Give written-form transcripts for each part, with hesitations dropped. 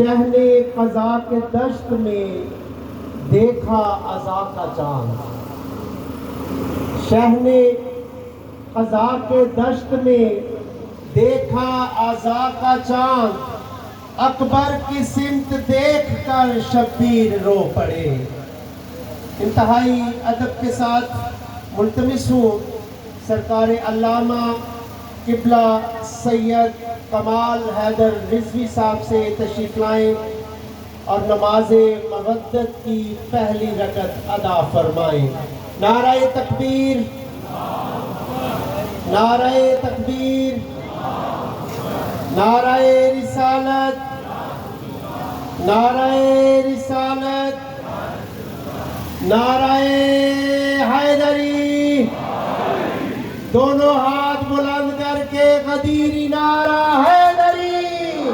شہن قضا کے دشت میں دیکھا عزا کا چاند، شہن قضا کے دشت میں دیکھا عزا کا چاند، اکبر کی سمت دیکھ کر شبیر رو پڑے۔ انتہائی ادب کے ساتھ ملتمس ہوں سرکار علامہ قبلہ سید کمال حیدر رضوی صاحب سے تشریف لائیں اور نماز مودت کی پہلی رکعت ادا فرمائیں۔ نعرہ تکبیر، نعرہ تکبیر، نعرہ رسالت، نعرہ رسالت، نعرہ حیدری، دونوں ہاتھ بلند کر کے غدیری نعرہ حیدری،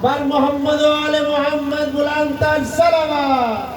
بر محمد و آل محمد بلند تر صلوات۔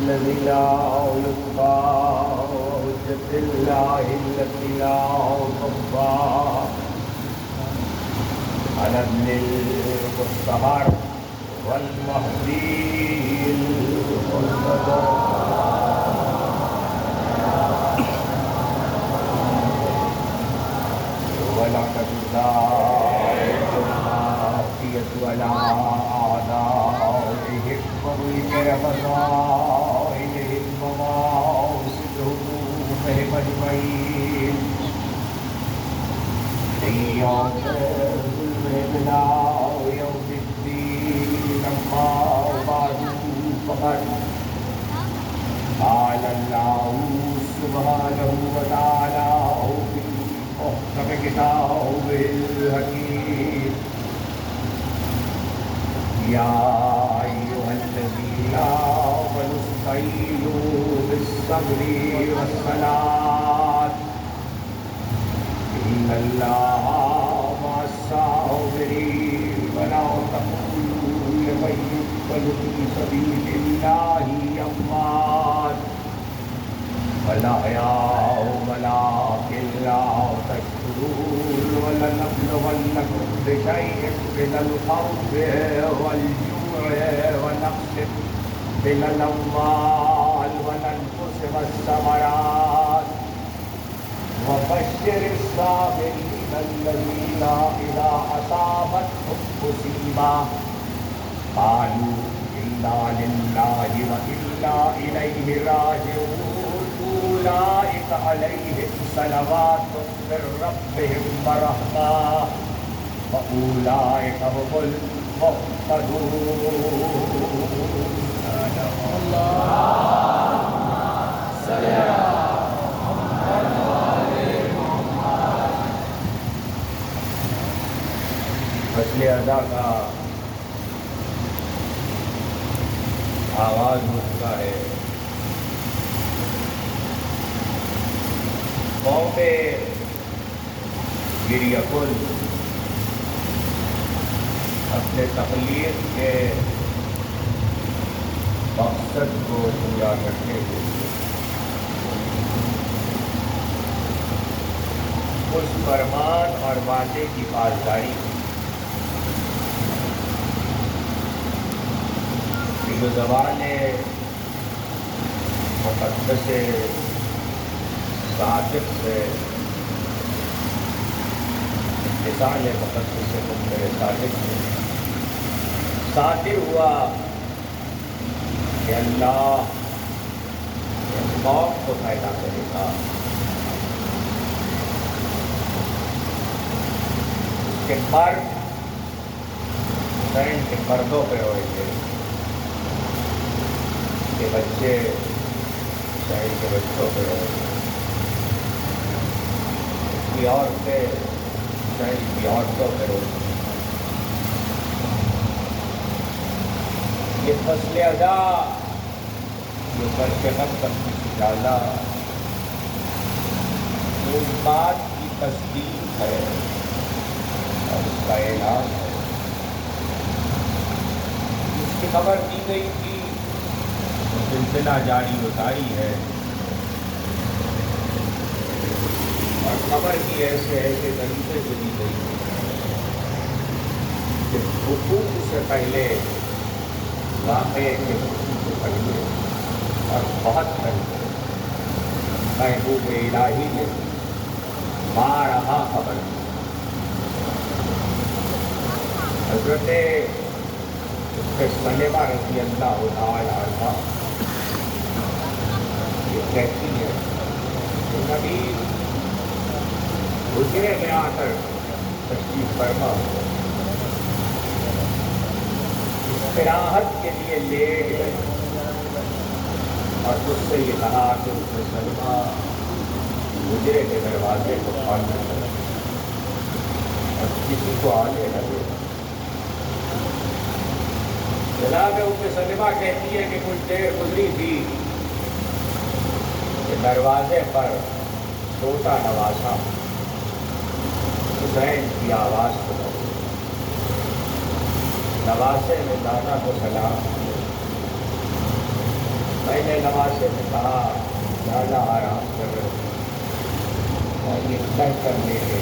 الذي لا يطفأ الله التي لا تخفى على ابن المصطفى والمهدي المرتضى ولقد دعت العافية على أعدائهم وضيق فضائلهم ومواصل همومهم أجمعين يوم ظلمنا ويوم الدين أما بعد فقد قال الله سبحانه وتعالى في محكم كتابه الحكيم يا أيها الذين آمنوا استعينوا بالصبر والصلاة إن الله مع الصابرين ولا تقولوا لمن يقتل في سبيل الله أموات بل أحياء ولكن لا تشكرون ولنبلونكم بشيء من الخوف والجوع ونقص من الأموال والأنفس والثمرات وبشر الصابرين الذين إذا أصابتهم مصيبة قالوا إنا لله وإنا إليه راجعون أولئك عليهم صلوات من ربهم ورحمة وأولئك هم المهتدون. فصل ادا کا آغاز ہو چکا ہے. قوم گریہ کل اپنے تخلیق کے مقصد کو پورا کرتے ہوئے اس فرمان اور وعدے کی پاسداری جو زبان مقدس صادق سے لسان مقدس منکر صادق سے صادر ہوا کہ اللہ اس قوم کو پیدا کرے گا، اس کے مرد حسین کے مردوں پہ ہوئے تھے، کے بچے شہر کے بچوں پہ ہوئے، اس کی عورتیں شہر کی عورتوں پہ ہوئے. یہ فصل ادا جو کر کے ہم تک ڈالا اس بات کی تصدیق ہے اور اس کا اعلان ہے. اس کی خبر دی گئی تھی، سلسلہ جاری و ساری ہے اور خبر کی ایسے طریقے سے دی گئی کہ حقوق سے پہلے واقعے کے حقوق سے پہلے اور بہت پہلے محبوب الہی نے بارہا خبر دی. حضرت سلیمہ رضی اللہ تعالی عنہا کہتی ہے کہ نبی حجرے میں آ کر تشریف فرما استراحت کے لیے لیٹ گئے اور اس سے یہ کہا کہ اس نے سلمہ حجرے کے دروازے کو کھولنا چاہیے اور کسی کو آنے نہ دے. جناب ام سلمہ کہتی ہے کہ کچھ دیر گزری تھی کہ دروازے پر سوتا نواسا حسین کی آواز سنا. نواسے نے دادا کو سلام کیا. میں نے نواسے سے کہا دادا آرام کر رہے یہ طے کر لے گے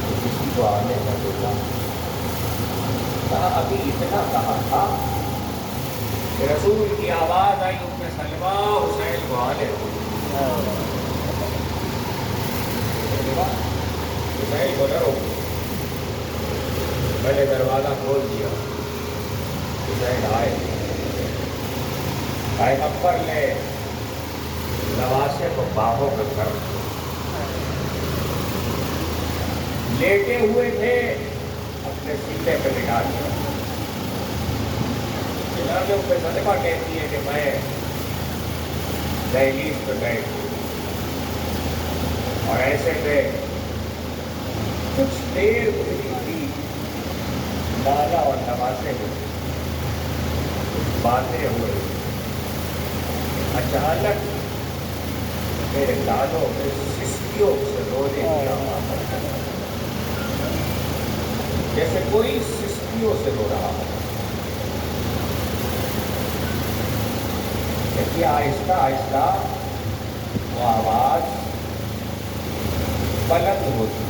کہ کسی کو آنے نہ دے گا. ابھی اتنا کہا تھا کہ رسول کی آواز آئی ام سلمہ حسین کو آنے دو. حسین کو ڈرو. میں نے دروازہ کھول دیا. حسین آئے. پیغمبر نے نواسے کو باہوں میں کر لیٹے ہوئے تھے اپنے سینے پہ بٹھا دیا. جناب ام سلمہ کہتی ہے کہ میں دہلیز پہ بیٹھ گئی اور ایسے میں کچھ دیر گزری تھی. لالا اور نواسے میں باتیں ہوئے. اچانک میرے لالوں میں سسکیوں سے رونے کی آواز آئی، جیسے کوئی سسکیوں سے رو رہا ہو. دیکھیے آہستہ آہستہ وہ آواز بلند ہوتی،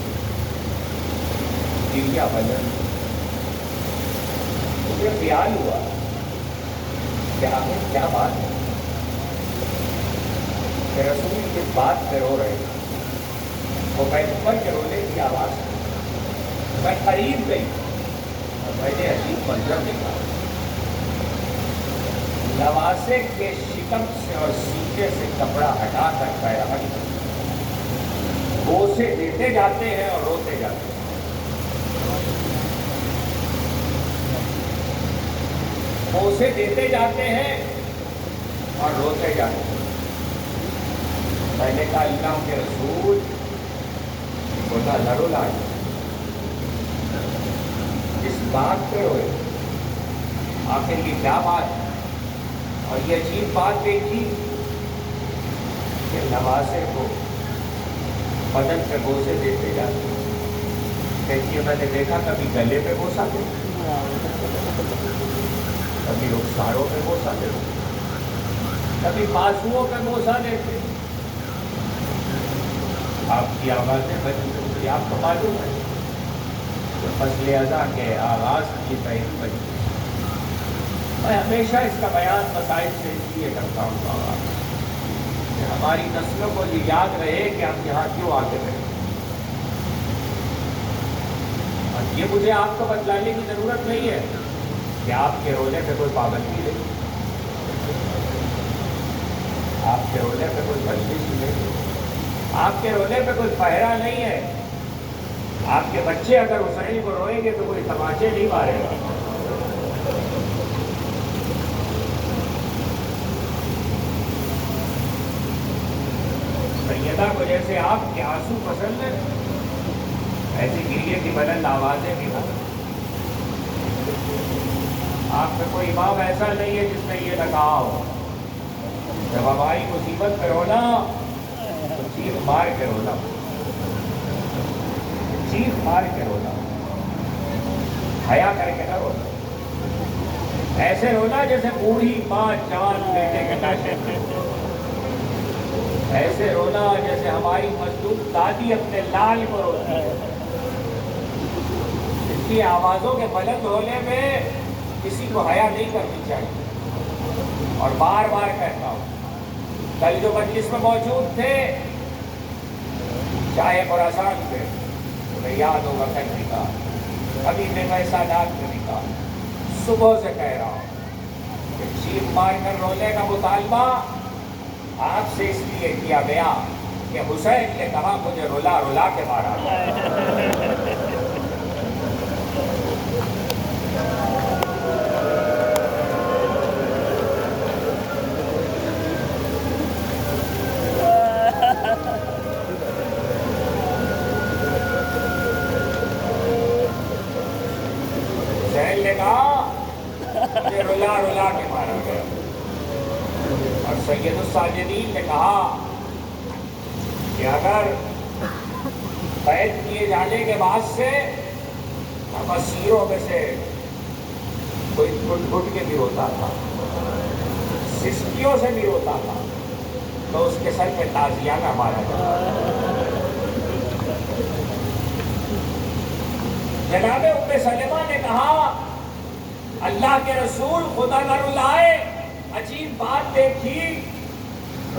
دلیا بلند. مجھے خیال ہوا کہ آخر کیا بات ہے کہ رسول کس بات پہ رو رہے ہیں. وہ پیغمبر کے رونے کی آواز ہے. میں قریب گئی اور میں نے عجیب منظر دیکھا. نواسے کے شکم سے اور سینے سے کپڑا ہٹا کر پیرہن بوسے دیتے جاتے ہیں اور روتے جاتے ہیں. بوسے دیتے جاتے ہیں اور روتے جاتے ہیں. میں نے کہا اللہ کے رسول بولا لڑو لائے اس بات پہ روئے. آخر یہ کیا بات ہے؟ اور یہ عجیب بات دیکھی کہ نواسے کو بدن پہ بوسے دیتے جاتے ہیں. دیکھیے میں نے دیکھا کبھی گلے پہ بوسا دے، کبھی رخساروں پہ بوسا دے، کبھی بازوؤں پہ بوسا دیتے. آپ کی آوازیں بجی، آپ کو معلوم ہے کہ فصل ازاں کے آغاز کی پہلی بجی. میں ہمیشہ اس کا بیان مسائل سے اس لیے کرتا ہوں کہ ہماری نسلوں کو یہ یاد رہے کہ ہم یہاں کیوں آتے رہے. اور یہ مجھے آپ کو بتلانے کی ضرورت نہیں ہے کہ آپ کے رونے پہ کوئی پابندی نہیں، آپ کے رونے پہ کوئی بندش نہیں، آپ کے رونے پہ کوئی پہرا نہیں ہے. آپ کے بچے اگر حسین کو روئیں گے تو کوئی تماچے نہیں مارے گا. سیدہ کو جیسے آپ کے آنسو پسند ہے ایسی گریے کی بلند آوازیں بھی پسند. آپ میں کوئی امام ایسا نہیں ہے جس نے یہ نہ کہا ہو جب ہماری مصیبت پہ رونا تو چیخ مار کے رونا، چیخ مار کے رونا، حیا کر کے نہ رونا. ایسے رونا جیسے بوڑھی ماں جوان بیٹے کے ناشے میں. ایسے رونا جیسے ہماری مظلوم دادی اپنے لال کو روتی ہے. اس کی آوازوں کے بلند ہونے میں کسی کو حیا نہیں کرنی چاہیے. اور بار بار کہتا ہوں، کل جو مجلس میں موجود تھے چاہے خراسان تھے، انہیں یاد ہوگا کل بھی کہا، ابھی میں سادات میں بھی کہا، صبح سے کہہ رہا ہوں کہ چیخ مار کر رونے کا مطالبہ آپ سے اس لیے کیا گیا کہ حسین نے کہا مجھے رولا رولا کے مارا. حسین نے کہا مجھے رولا رولا کے مارا گیا. اور سید الساجدین نے کہا کہ اگر قید کیے جانے کے بعد سے ہم اسیروں میں سے کوئی گھٹ گھٹ کے بھی روتا تھا، سسکیوں سے بھی روتا تھا، تو اس کے سر پہ تازیانہ مارا جاتا. جناب ام سلمہ نے کہا اللہ کے رسول خدا نہ رلائے، عجیب بات دیکھی،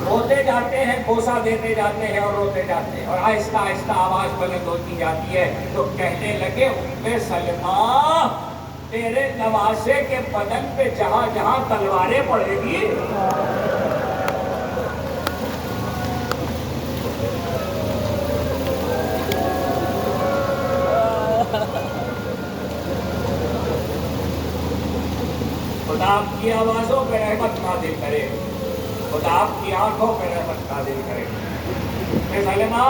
روتے جاتے ہیں، بوسہ دیتے جاتے ہیں اور روتے جاتے ہیں، اور آہستہ آہستہ آواز بلند ہوتی جاتی ہے، تو کہنے لگے ام سلمہ تیرے نواسے کے بدن پہ جہاں جہاں تلواریں پڑے گی خدا آپ کی آوازوں پہ رحمت نازل کرے، خدا آپ کی آنکھوں پہ رحمت نازل کرے۔ اے سلمہ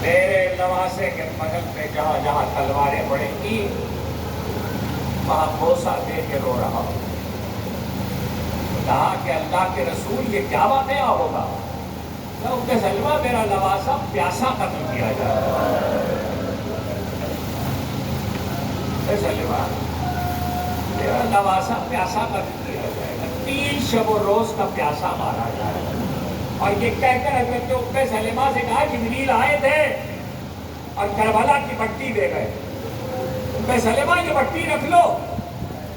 میرے نواسے کے بدن پہ جہاں جہاں تلواریں پڑیں گی وہاں بوسہ دے کے رو رہا ہوں۔ کہا کہ اللہ کے رسول یہ کیا واقعہ ہوگا؟ ام سلمہ میرا نواسا پیاسا قتل کیا جائے۔ اے سلمہ میرا نواسا پیاسا قتل کیا جائے گا، 3 شب و روز کا پیاسا مارا جائے گا۔ اور یہ کہہ کر حضرت ام سلمہ سے کہا جبریل آئے تھے اور کربلا کی مٹی دے گئے، ام سلمہ یہ مٹی رکھ لو،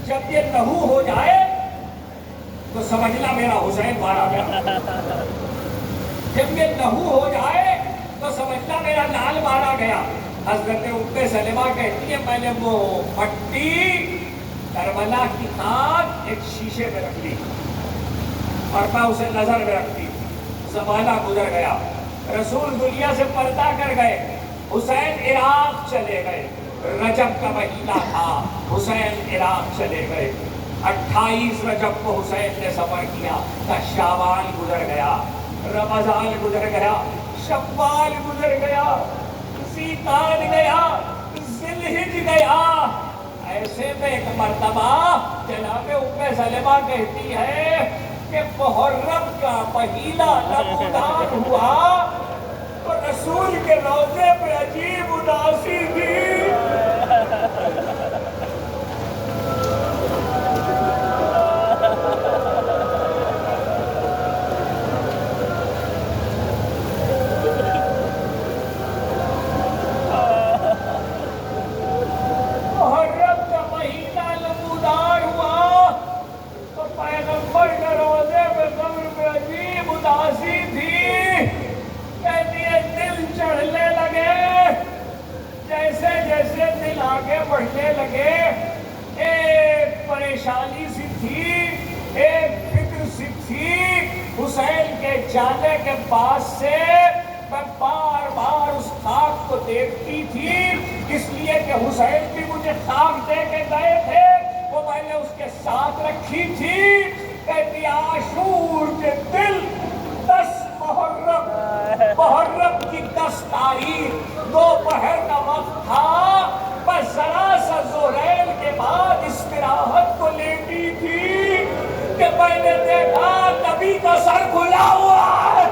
جب یہ لہو ہو جائے تو سمجھنا میرا حسین مارا گیا، جب یہ لہو ہو جائے تو سمجھنا میرا لال مارا گیا۔ حضرت ام سلمہ کہتی ہے میں نے وہ مٹی کربلا کی خاک ایک شیشے میں رکھ لی اور میں اسے نظر میں رکھتی، زمانہ گزر گیا، رسول دنیا سے پردہ کر گئے، حسین عراق چلے گئے، رجب کا مہینہ تھا، حسین عراق چلے گئے، 28 رجب کو حسین نے سفر کیا، شعبان گزر گیا، رمضان گزر گیا، شوال گزر گیا، ذیقعدہ گیا، ذوالحجہ گیا۔ ایسے میں ایک مرتبہ جناب ام سلمہ کہتی ہے کہ محرم کا مہینہ نمودار ہوا تو رسول کے روضے پہ عجیب اداسی تھی۔ بڑھنے لگے، ایک پریشانی سی تھی، ایک فکر سی تھی، حسین کے جانے کے بعد سے میں بار بار اس خاک کو دیکھتی تھی، اس لیے کہ حسین بھی مجھے خاک دے کے گئے تھے، وہ میں نے اس کے ساتھ رکھی تھی۔ کہتی عاشور کے دل 10 محرم کی 10 تاریخ دوپہر کا وقت تھا، بس ذرا سا ظہرین کے بعد استراحت کو لیٹی تھی کہ میں نے دیکھا نبی کا سر کھلا ہوا ہے۔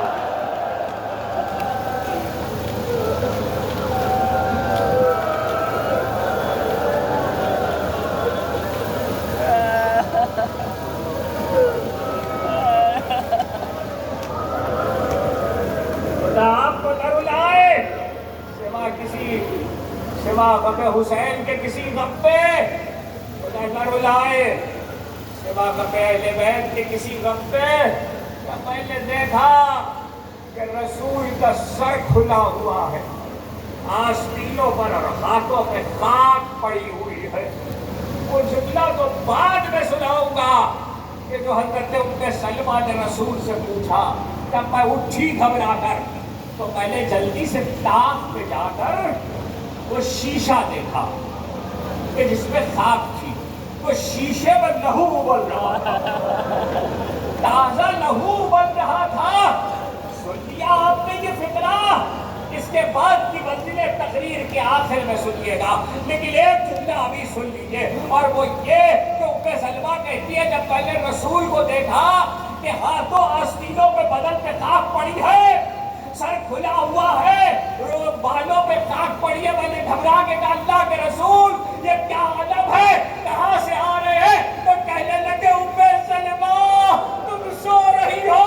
آپ کو نہ رلائے سوا غم حسین کے کسی غم پہ، خدا نہ رلائے سوا غم اہل بیت کے کسی غم پہ۔ میں نے دیکھا کہ رسول کا سر کھلا ہوا ہے، آستینوں پر اور ہاتھوں پہ خاک پڑی ہوئی ہے۔ وہ جملہ تو بعد میں سناؤں گا کہ جو حضرت ام سلمہ نے رسول سے پوچھا، جب میں اٹھی گھبرا کر تو میں نے جلدی سے طاق پہ جا کر وہ شیشہ دیکھا کہ جس میں خاک تھی، وہ شیشے میں لہو ابل رہا تھا، تازہ لہو ابل رہا تھا۔ سن لیا آپ نے یہ فقرہ، اس کے بعد کی منزل تقریر کے آخر میں سنیے گا، لیکن ایک جملہ ابھی سن لیجیے، اور وہ یہ کہ ام سلمہ کہتی ہے جب میں نے رسول کو دیکھا کہ ہاتھوں آستینوں پہ بدن پہ خاک پڑی ہے، سر کھلا ہوا ہے، بالوں پہ خاک پڑی ہے، میں نے گھبرا کے کہا اللہ کے رسول یہ کیا عالم ہے، کہاں سے آ رہے ہیں؟ تو کہنے لگے ام سلمہ تم سو رہی ہو،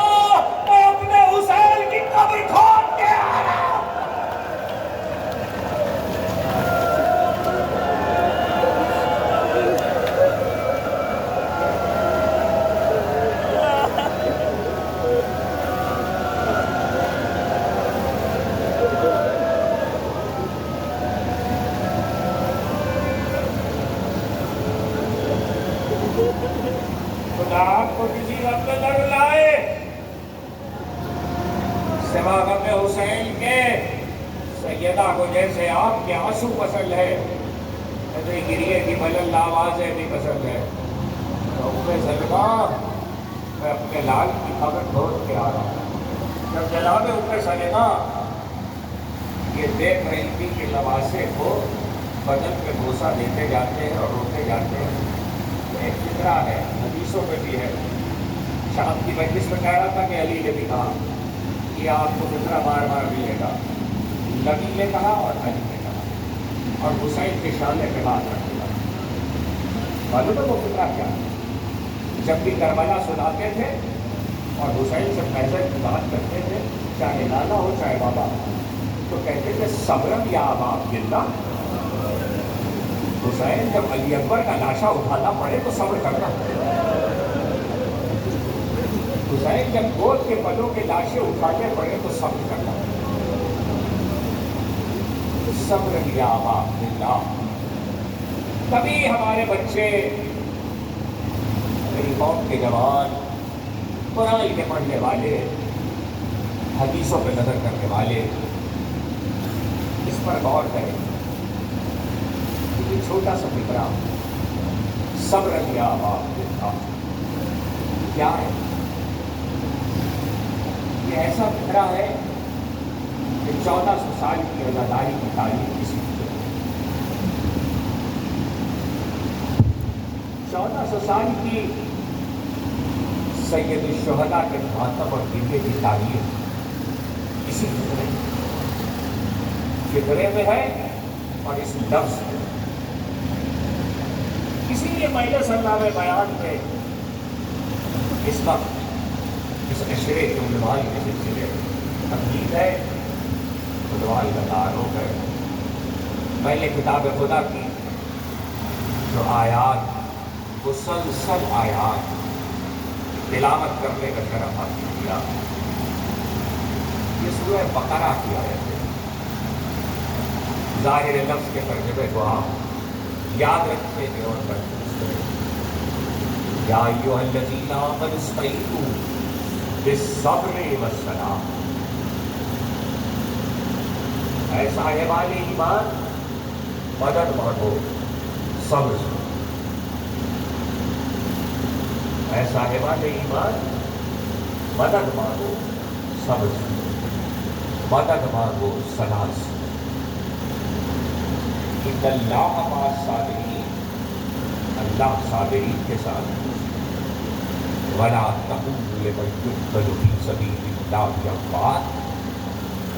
میں اپنے حسین کی قبر کھود کے آ رہا ہوں۔ حسین کے سیدہ کو جیسے آپ کے آنسو پسند ہے ایسے گریے کی ملل آوازیں بھی پسند ہے. تو سلمہ میں اپنے لال کی خبر ڈھونڈ کے آ رہا ہوں. جب جناب سلمہ یہ دیکھ رہی تھی کہ لباسے کو بدن پہ بوسہ دیتے جاتے ہیں اور روتے جاتے ہیں. ایک فکرہ ہے، حدیثوں پہ بھی ہے. شام کی مجلس میں کہہ رہا تھا کہ علی نے بھی کہا کہ آپ کو فکرہ بار بار ملے گا. نبی نے کہا اور علی نے کہا اور حسین کے شانے پہ بات رکھ دیا. معلوم ہے وہ فکرہ کیا ہے؟ جب بھی کربلا سناتے تھے اور حسین سے فیصل کی بات کرتے تھے، چاہے نانا ہو چاہے بابا، تو کہتے تھے صبرم یا ابا عبداللہ. حسین جب علی اکبر کا لاشا اٹھانا پڑے تو صبر کرنا. حسین جب گود کے بلوں کے لاشیں اٹھانے پڑے تو صبر کرنا. صبر یا ابا عبداللہ. کبھی ہمارے بچے، میری قوم کے جوان، قرآن کے پڑھنے والے، حدیثوں پہ نظر کرنے والے اس پر غور کریں. یہ چھوٹا سا فکرہ صبر یا ابا عبداللہ کیا ہے؟ یہ ایسا فکرہ ہے کہ 1400 سال کی عزاداری کی تعلیم کسی کو 1400 سال کی سید الشہداء کے ماتم اور گرے کی تعلیم اسی فکرے میں ہے اور اس لفظ میں. اسی لیے پہلے سرنامے بیان میں اس وقت اس اشرے کے عنوان کے سلسلے تقلید ہے. عنوان کا تعارف ہے. پہلے کتاب خدا کی جو آیات، مسلسل آیات تلاوت کرنے کا شرف حاصل کیا، یہ سورہ بقرہ کی آیت ہے. ظاہر لفظ کے ترجمے کو آپ یاد رکھتے ہیں اور یا ایھا الذین آمنوا استعینوا بالصبر والصلاۃ. اے صاحبان ایمان مدد مانگو صبر سے. اے صاحبان ایمان مدد مانگو صبر سے، مدد مانگو صلاۃ سے. ان اللہ مع الصابرین، اللہ صابرین کے ساتھ. ولا تقولوا لمن يقتل في سبيل الله اموات.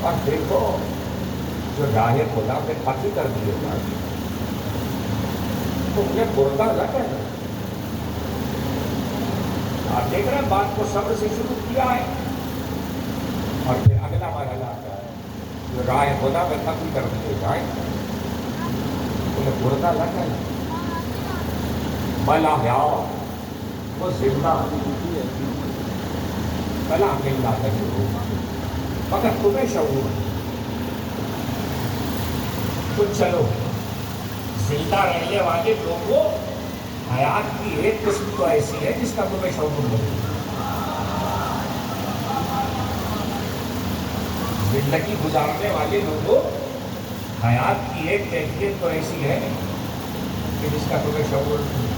اور دیکھو جو راہ خدا پہ قتل کر دیے جاتے تو انہیں مردہ نہ کہنا. آپ دیکھ رہے ہیں بات کو صبر سے شروع کیا ہے اور پھر اگلا مرحلہ آتا ہے جو راہ خدا پہ قتل کر دیے جائیں انہیں مردہ نہ کہنا. بلا وہ زندہ بلا ملنا کا شروع مگر تمہیں شعور تو چلو زندہ رہنے والے لوگوں حیات کی ایک قسم تو ایسی ہے جس کا تمہیں شعور نہیں. زندگی گزارنے والے لوگوں حیات کی ایک کیفیت تو ایسی ہے کہ جس کا تمہیں شعور نہیں.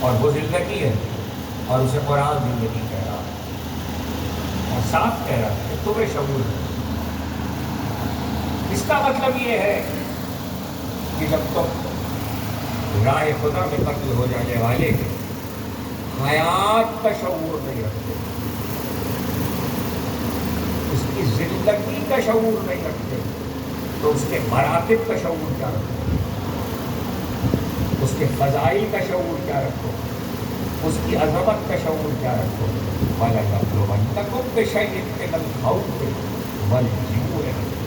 اور وہ زندگی ہے اور اسے قرآن زندگی کہہ رہا اور صاف کہہ رہا کہ تمہیں شعور ہے. اس کا مطلب یہ ہے کہ جب تم راہ خدا میں قتل ہو جانے والے حیات کا شعور نہیں رکھتے، اس کی زندگی کا شعور نہیں رکھتے، تو اس کے مراتب کا شعور کیا رکھتے، اس کے فضائل کا شعور کیا رکھو، اس کی عظمت کا شعور کیا رکھو. وَلَنَبْلُوَنَّكُمْ بِشَيْءٍ مِّنَ الْخَوْفِ وَالْجُوعِ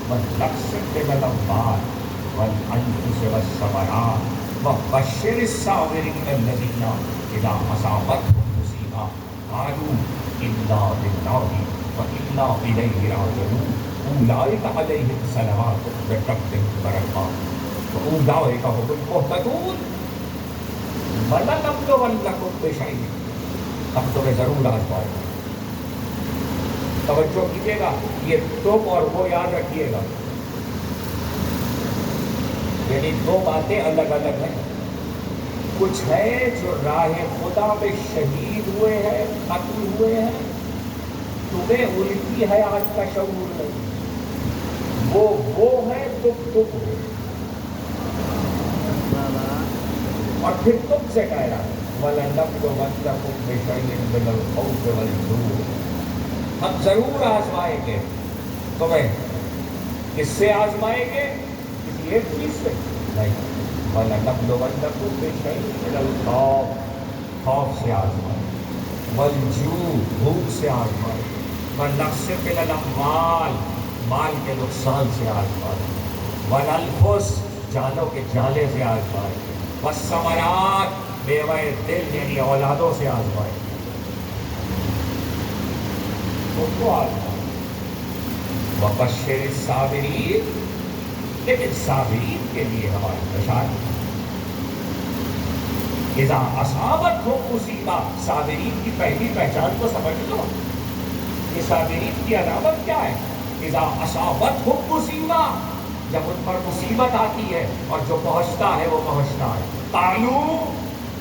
وَنَقْصٍ مِّنَ الْأَمْوَالِ وَالْأَنفُسِ وَالثَّمَرَاتِ وَبَشِّرِ الصَّابِرِينَ الَّذِينَ إِذَا أَصَابَتْهُم مُّصِیبَةٌ قَالُوا إِنَّا لِلَّهِ وَإِنَّا إِلَیْهِ رَاجِعُونَ أُولَٰئِکَ عَلَیْہِمْ صَلَوَاتٌ مِّن رَّبِّہِمْ وَرَحْمَةٌ وَأُولَٰئِکَ هُمُ الْمُہْتَدُونَ. وَلَنَبْلُوَنَّكُمْ بِشَیْءٍ، ہم تمہیں ضرور آزمائیں گے. توجہ کیجیے گا، یہ تم اور وہ یاد رکھیے گا، یعنی دو باتیں الگ الگ ہیں۔ کچھ ہے جو راہ خدا میں شہید ہوئے ہیں، قتل ہوئے ہیں، تمہیں ان کی حیات کا شعور نہیں، وہ ہے تم ہو، اور پھر تم سے کہہ رہا ہے وَلَنَبْلُوَنَّكُم بِشَيْءٍ مِّنَ الْخَوْفِ وَالْجُوعِ، ہم ضرور آزمائیں گے تمہیں، کس سے آزمائیں گے؟ کسی ایک چیز سے نہیں، وَلَنَبْلُوَنَّكُم بِشَيْءٍ مِّنَ الْخَوْفِ، خوف سے آزمائیں، وَالْجُوعِ، بھوک سے آزمائیں، وَنَقْصٍ مِّنَ الْأَمْوَالِ، مال کے نقصان سے آزمائیں، وَالْأَنفُسِ، جانوں کے جانے سے آزمائیں، وَالثَّمَرَاتِ، میوہ دل یعنی اولادوں سے آزمائیں، ان کو آزمائیں، وَبَشِّرِ الصَّابِرِينَ، لیکن صابرین کے لیے ہماری بشارت، اذا اصابتہم مصیبہ، صابرین کی پہلی پہچان کو سمجھ لو، یہ صابرین کی علامت کیا ہے؟ اذا اصابتہم مصیبہ، جب ان پر مصیبت آتی ہے اور جو پہنچتا ہے وہ پہنچتا ہے، قالوا،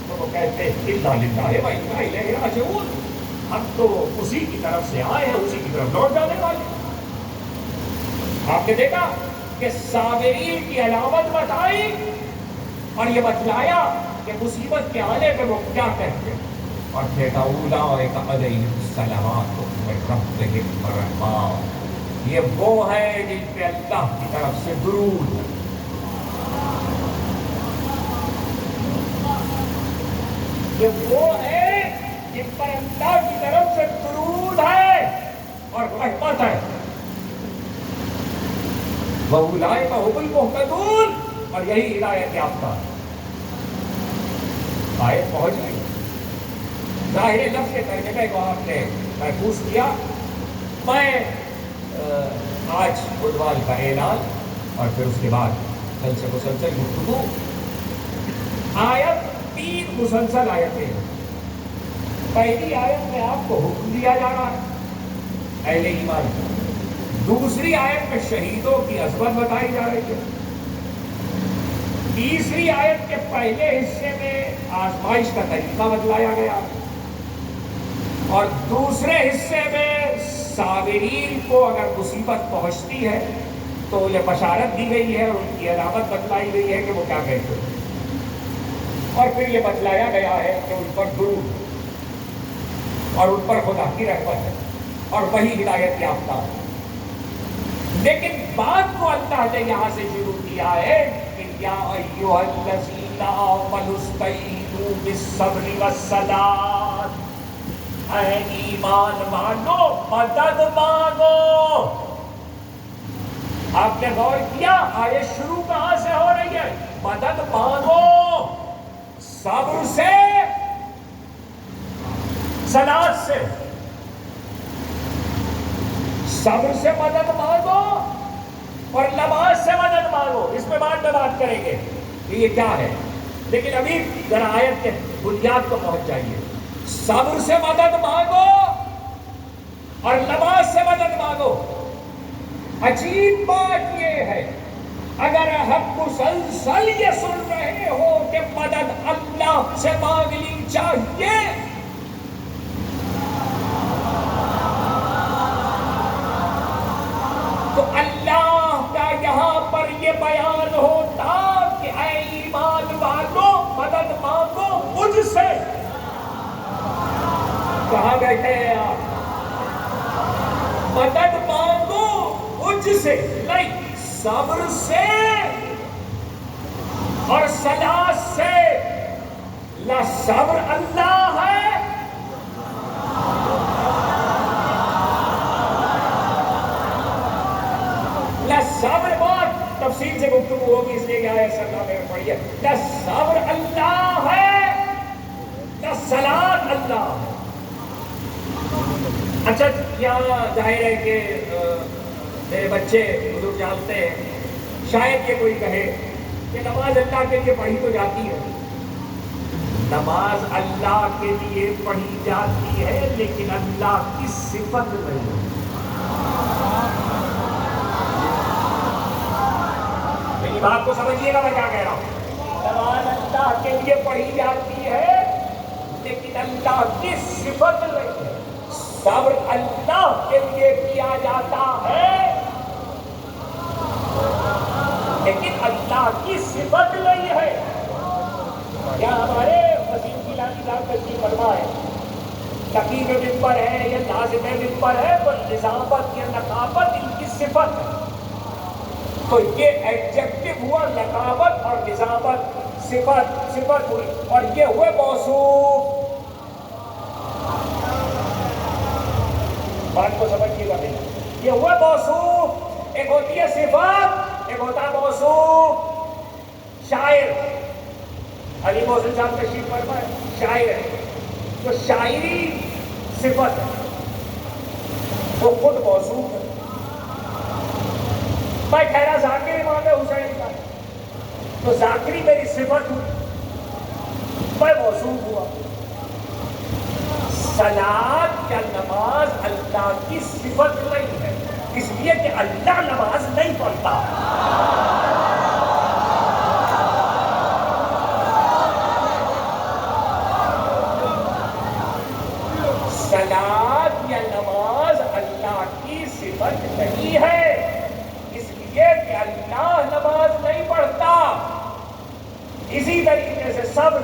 تو وہ کہتے ہیں انا للہ و انا الیہ راجعون، ہم تو اسی کی طرف سے آئے ہیں، اسی کی طرف لوٹ جانے والے۔ آپ نے دیکھا کہ صابرین کی علامت بتائی اور یہ بتلایا کہ مصیبت کے آنے پہ وہ کیا کہتے ہیں، اور پھر اولئک علیہم الصلوات من ربہم ورحمۃ، یہ وہ ہے جن پہ اللہ کی طرف سے درود ہے، یہ وہ ہے جن پر اللہ کی طرف سے درود ہے اور رحمت ہے، وَأُولَئِكَ هُمُ الْمُهْتَدُونَ، اور یہی ہدایت یافتہ ہے۔ آیت پہنچ گئی، ظاہر لفظ کے ترجمے کو آپ نے محفوظ کیا۔ میں آج عنوان کا اعلان اور پھر اس کے بعد کل سے مسلسل گفتگو، آیت 3 مسلسل آیتیں ہیں۔ پہلی آیت میں آپ کو حکم دیا جا رہا ہے اہل ایمان، دوسری آیت میں شہیدوں کی عظمت بتائی جا رہی ہے، تیسری آیت کے پہلے حصے میں آزمائش کا طریقہ بتلایا گیا، اور دوسرے حصے میں صابرین کو اگر مصیبت پہنچتی ہے تو انہیں بشارت دی گئی ہے اور ان کی علامت بتلائی گئی ہے کہ وہ کیا کہتے ہیں، اور پھر یہ بتلایا گیا ہے کہ ان پر درود اور ان پر خدا کی رحمت ہے اور وہی ہدایت یافتہ ہے۔ لیکن بات کو اللہ نے یہاں سے شروع کیا ہے کہ یا ایھا الذین آمنوا استعینوا بالصبر والصلاۃ، اے ایمان والو مدد مانگو۔ آپ نے غور کیا آیت شروع کہاں سے ہو رہی ہے؟ مدد مانگو، صبر سے، صلاۃ سے، صبر سے مدد مانگو اور نماز سے مدد مانگو۔ اس میں بعد میں بات کریں گے کہ یہ کیا ہے، لیکن ابھی ذرا آیت کے بنیاد کو پہنچ جائیے۔ صبر سے مدد مانگو اور نماز سے مدد مانگو۔ عجیب بات یہ ہے، اگر ہم مسلسل یہ سن رہے ہو کہ مدد اللہ سے مانگنی چاہیے، تو اللہ کا یہاں پر یہ بیان ہوتا کہ اے ایمان والو مدد مانگو مجھ سے۔ کہاں بیٹھے ہیں آپ؟ مدد مانگو مجھ سے، نہیں، صبر سے اور صلاۃ سے۔ لا صبر اللہ ہے صبر، بہت تفصیل سے گفتگو ہوگی اس لیے آیت صلی اللہ علیہ پڑھی ہے۔ نہ صبر اللہ ہے نہ صلاۃ اللہ ہے۔ اچھا یہاں ظاہر ہے کہ میرے بچے بزرگ جانتے ہیں، شاید یہ کوئی کہے کہ نماز اللہ کے لیے پڑھی تو جاتی ہے، نماز اللہ کے لیے پڑھی جاتی ہے لیکن اللہ کی صفت نہیں ہے۔ میری بات کو سمجھیے گا میں کیا کہہ رہا ہوں. نماز اللہ کے لیے پڑھی جاتی ہے لیکن اللہ کی صفت نہیں ہے. صبر اللہ کے لیے کیا جاتا ہے لیکن اللہ کی صفت نہیں ہے. کیا ہمارے وسیم گیلانی صاحب تشریف فرما ہے تقیب ممبر ہے یا لازم ممبر ہے وہ نظافت یا نقابت ان کی صفت ہے. تو یہ ایڈجیکٹو ہوا نقابت اور نظافت صفت ہوئی اور یہ ہوئے موصوف. بات کو سمجھیے گا بھائی. یہ ہوئے موصوف. ایک ہوتی ہے صفت ایک ہوتا ہے موصوف. شاعر علی محسن صاحب تشریف فرما ہے شاعر ہے تو شاعری صفت ہے وہ خود موصوف ہے. میں ٹھہرا ذاکر امام حسین کا تو ذاکری میری صفت ہوئی میں موصوف ہوا. صلاۃ یا نماز اللہ کی صفت نہیں ہے اس لیے کہ اللہ نماز نہیں پڑھتا. صلاۃ یا نماز اللہ کی صفت نہیں ہے اس لیے کہ اللہ نماز نہیں پڑھتا. اسی طریقے سے صبر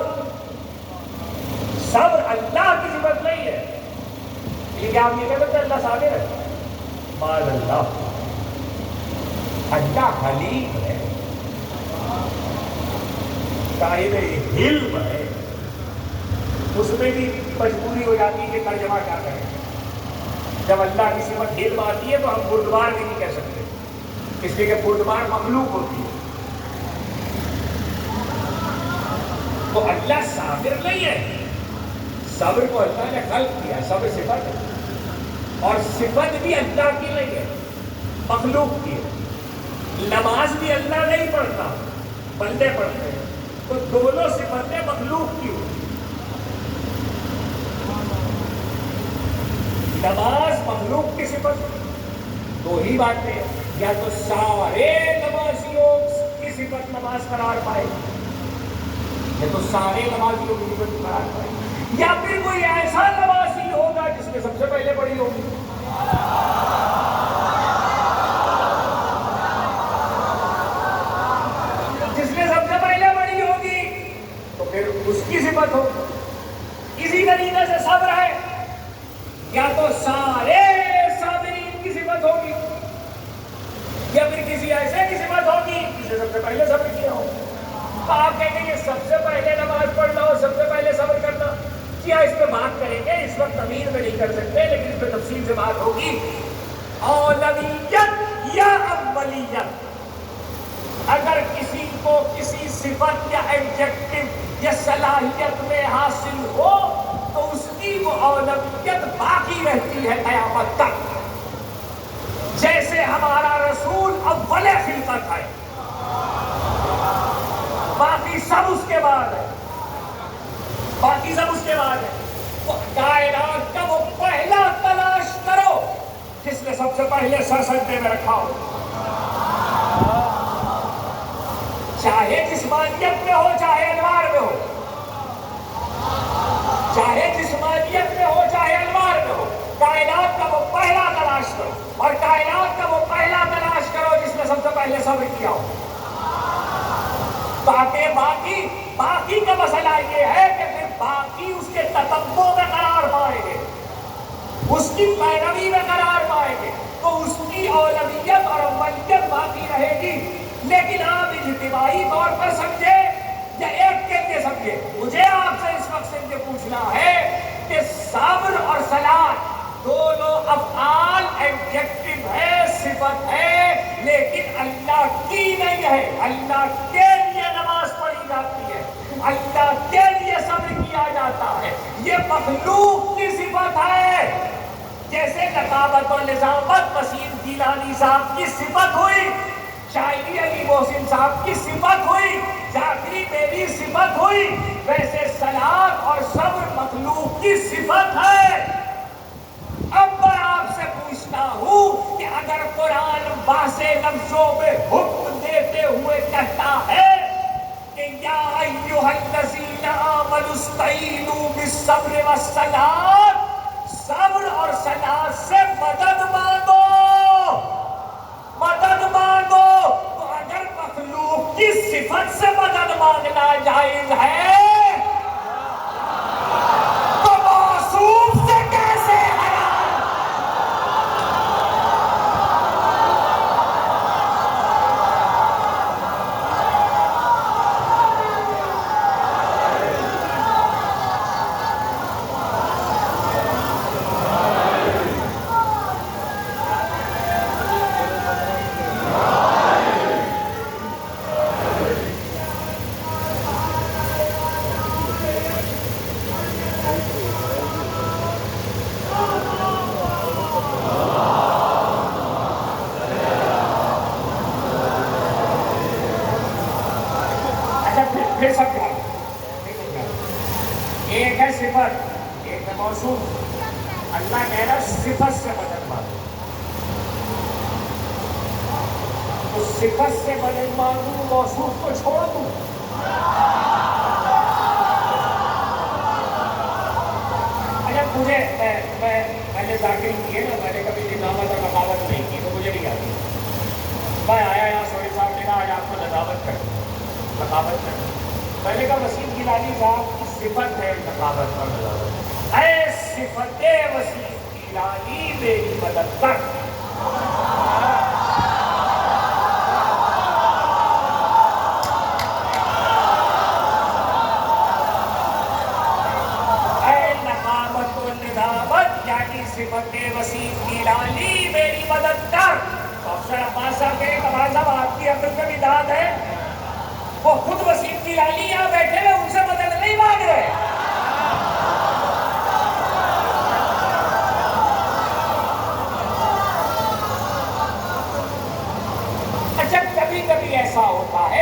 اللہ کی صفت نہیں ہے. یہ کیا آپ یہ کہہ سکتے ہیں اللہ صابر ہے؟ معاذ اللہ. اللہ حلیم ہے صاحب حلم ہے. اس میں بھی مجبوری ہو جاتی ہے کہ ترجمہ کیا کریں. جب اللہ کی صفت حلم آتی ہے تو ہم بردبار بھی نہیں کہہ سکتے اس لیے کہ بردبار مخلوق ہوتی ہے. تو اللہ صابر نہیں ہے. صبر کو اللہ نے خلق کیا. صبر صفت ہے اور صفت بھی اللہ کی نہیں ہے مخلوق کی ہے. نماز بھی اللہ نہیں پڑھتا بندے پڑھتے ہیں تو دونوں صفتیں مخلوق کی ہوئی. نماز مخلوق کی صفت دو ہی باتیں ہیں. یا تو سارے نمازیوں کی صفت نماز قرار پائے یا تو سارے نمازیوں کی صفت قرار پائے یا پھر کوئی ایسا نمازی ہوگا جس نے سب سے پہلے پڑھی ہوگی. جس نے سب سے پہلے پڑھی ہوگی تو پھر اس کی صفت ہوگی. اسی طریقے سے صبر ہے یا تو سارے صابرین کی صفت ہوگی یا پھر کسی ایسے کی صفت ہوگی جس نے سب سے پہلے صبر کیا ہو. آپ کہیں گے کہ سب سے پہلے نماز پڑھنا اور سب سے پہلے صبر کرنا کیا اس پہ بات کریں گے. اس وقت تمیر میں نہیں کر سکتے لیکن اس پہ تفصیل سے بات ہوگی. اولویت یا اولیت اگر کسی کو کسی صفت یا ایڈجیکٹو یا صلاحیت میں حاصل ہو تو اس کی وہ اولویت باقی رہتی ہے قیامت تک. جیسے ہمارا رسول اول خلقت ہے باقی سب اس کے بعد ہے. باقی سب اس کے بعد ہے. تو کائنات کا وہ پہلا تلاش کرو جس نے سب سے پہلے سر سجدے میں رکھا ہو. چاہے جسمانیت میں ہو چاہے انوار میں ہو. چاہے جسمانیت میں ہو چاہے انوار میں ہو. کائنات کا وہ پہلا تلاش کرو اور کائنات کا وہ پہلا تلاش کرو جس نے سب سے پہلے صبر کیا ہو. تاکہ باقی کا مسئلہ یہ ہے کہ پھر باقی اس کے تتبع میں قرار پائیں گے اس کی پیروی میں قرار پائیں گے تو اس کی اولویت اور اولیت باقی رہے گی. لیکن آپ اجتماعی طور پر سمجھے یا ایک کے لیے سمجھے مجھے آپ سے اس وقت سے یہ پوچھنا ہے کہ صبر اور صلاۃ دونوں افعال ایڈجیکٹو ہے صفت ہے لیکن اللہ کی نہیں ہے. اللہ کے لیے نماز پڑھی جاتی ہے اللہ کے لیے صبر کیا جاتا ہے. یہ مخلوق کی صفت ہے. جیسے نقابت و نظافت وسیم گیلانی صاحب کی صفت ہوئی شاعری علی محسن صاحب کی صفت ہوئی ذاکری میری صفت ہوئی ویسے صلاۃ اور صبر مخلوق کی صفت ہے. اب میں آپ سے پوچھتا ہوں اللہ کہہ رہا صفت سے بدل مانگو. تو صفت سے بدل مانگوں موصوف کو چھوڑ دوں. اچھا مجھے میں نے داخل کی ہے نا, میں نے کبھی نظامت اور نقابت نہیں کی تو مجھے نہیں آتی. میں آیا یہاں سوری صاحب نے کہا آج آپ کو نقابت کر دوں, نقابت کر دوں. میں نے کہا وسیم گیلانی صاحب کی صفت ہے نقابت اور نقابت. اے صفت وسیم گیلانی میری مدد کر. اے نقابت و نظامت یعنی صفت وسیم گیلانی میری مدد کر. افسر عباس صاحب کہیں کمال صاحب آپ کی عقل کا بھی داد ہے, وہ خود وسیم گیلانی یہاں بیٹھے ہوئے ان سے مدد نہیں مانگ رہے. اچھا کبھی کبھی ایسا ہوتا ہے,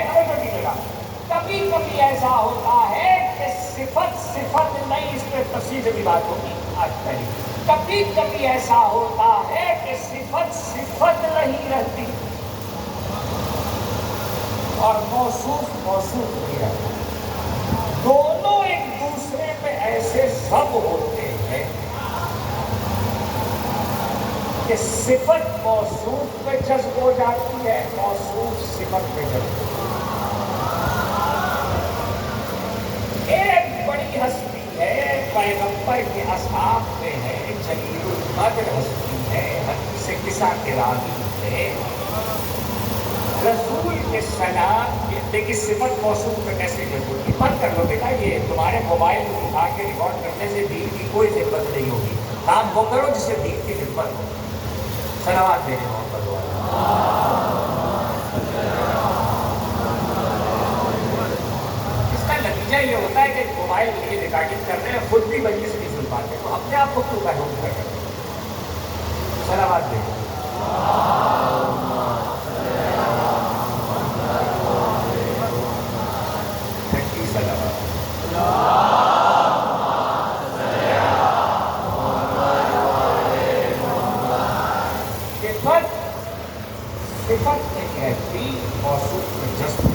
کبھی کبھی ایسا ہوتا ہے کہ صفت نہیں, اس پہ تفصیل سے بھی بات ہوگی آج پہلے. کبھی کبھی ایسا ہوتا ہے کہ صفت نہیں رہتی اور موصوف نہیں رہتا. دونوں ایک دوسرے پہ ایسے ضب ہوتے ہیں کہ صفت موصوف پہ جذب ہو جاتی ہے, موصوف صفت پہ جذب ہو جاتی ہے. ایک بڑی ہستی ہے, پیغمبر کے اصحاب میں ہے, جلیل القدر ہستی ہے, حدیث قصہ کے راوی ہے, رسول کے سلام. دیکھیے صفت موصوف پہ کیسے جذب ہوتی. بند کر لو بیٹا, یہ تمہارے موبائل کو اٹھا کے ریکارڈ کرنے سے دین کی کوئی خدمت نہیں ہوگی. کام وہ کرو جس سے دین کی خدمت ہو. صلوات دینے محمد والا. اس کا نتیجہ یہ ہوتا ہے کہ موبائل کے لیے ریکارڈنگ کر رہے ہیں, خود بھی مجلس نہیں سن پاتے, تو اپنے آپ کو کیوں محروم کر رہے ہیں. صلوات دینے. صفت ایک رہتی موصوف میں جذب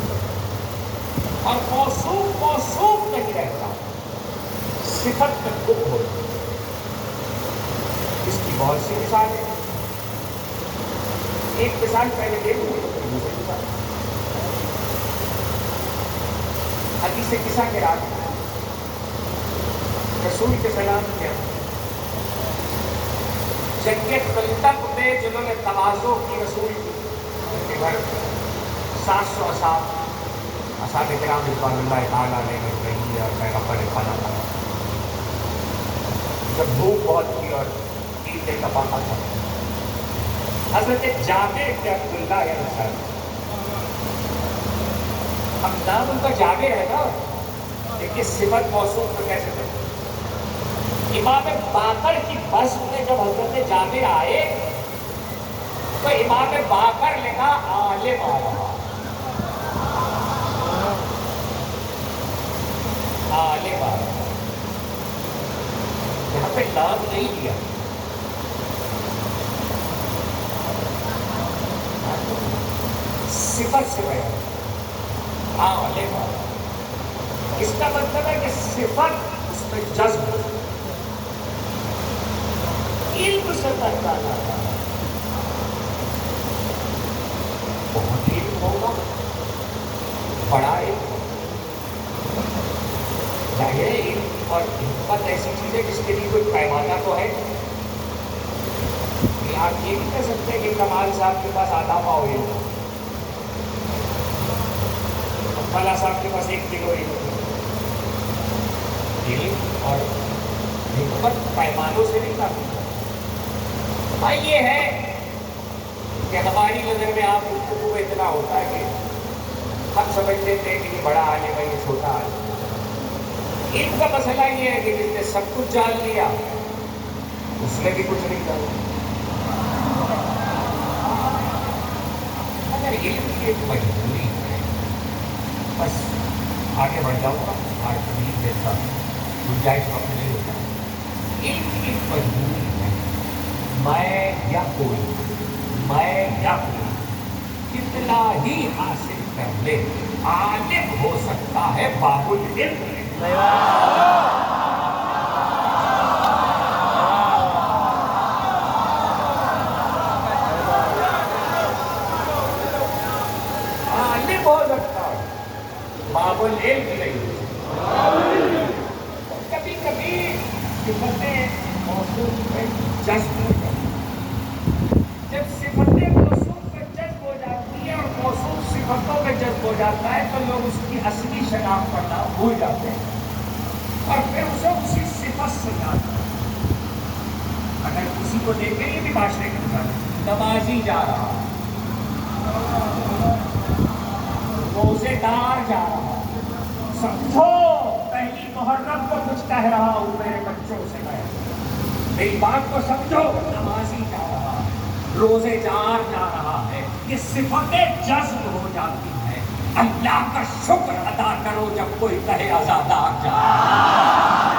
اور موصوف نہیں رہتا, صفت میں گم ہوتی. اس کی بہت سی مثال ہے. ایک مثال پہلے دے دوں, دوسری مثال حدیث قصہ کے راوی رسول کے سلام کیا جنگ خندق میں جنہوں نے تواضع کی رسول کی, ان کے گھر 700 اصحاب کرام رضوان اللہ تعالیٰ علیہ رہی اور پیغمبر نے کھانا کھایا. جب بھوک بہت تھی اور 3 دن کا پاپا تھا, حضرت جابر بن عبداللہ انصاری, اب نام ان کا جابر ہے نا, لیکن صفت موصوف میں کیسے کرتے. امام باقر کی بس میں جب حضرت جابر آئے تو امام باقر لکھا عالم آیا, عالم آیا. یہاں پہ نام نہیں لیا, صفت سے بیان عالم آیا. اس کا مطلب ہے کہ صفت اس میں جذب, علم سے پہچانا تھا. بہت علم ہوگا, بڑا علم, ظاہر علم اور حکمت ایسی چیز ہے جس کے لیے کوئی پیمانہ تو ہے. آپ یہ نہیں کہہ سکتے کہ کمال صاحب کے پاس آدھا پاؤ علم, فلاں صاحب کے پاس 1 کلو علم. اور حکمت پیمانوں سے نہیں کافی. بھائی یہ ہے کہ ہماری نظر میں آپ گفتگو کو اتنا ہوتا ہے کہ ہم سمجھ لیتے ہیں کہ یہ بڑا عالم ہے, یہ چھوٹا عالم. علم کا مسئلہ یہ ہے کہ جس نے سب کچھ جان لیا اس نے بھی کچھ نہیں جانا. اگر علم کی ایک مجبوری ہے, بس آگے بڑھ جاؤں گا, آج تبلیغ دیتا گنجائش وقت نہیں ہوتا. علم کی ایک مجبوری ہے, میں یا کوئی کتنا ہی حاصل کر لے عالم ہو سکتا ہے باب العلم نہیں۔ عالم ہو سکتا ہے باب العلم نہیں۔ کبھی کبھی صفتیں موصوف میں جذب ہو جاتی ہیں۔ جب صفتیں موصوف میں جذب ہو جاتی ہیں اور موصوف صفتوں میں جذب ہو جاتا ہے تو لوگ اس کی اصلی شناخت کرنا بھول جاتے ہیں اور پھر اسے اسی صفت سے جاتا ہے۔ اگر کسی کو دیکھیں یہ بھی معاشرے کے مطابق نمازی جا رہا، روزے دار جا رہا، سمجھو پہلی محرم کو کچھ کہہ رہا ہوں میرے بچوں سے، میں میری بات کو سمجھو، نمازی جا رہا، روزے دار جا رہا ہے، یہ صفتیں جذب ہو جاتی ہیں۔ اللہ کا شکر ادا کرو جب کوئی کہے آزادار جا رہا۔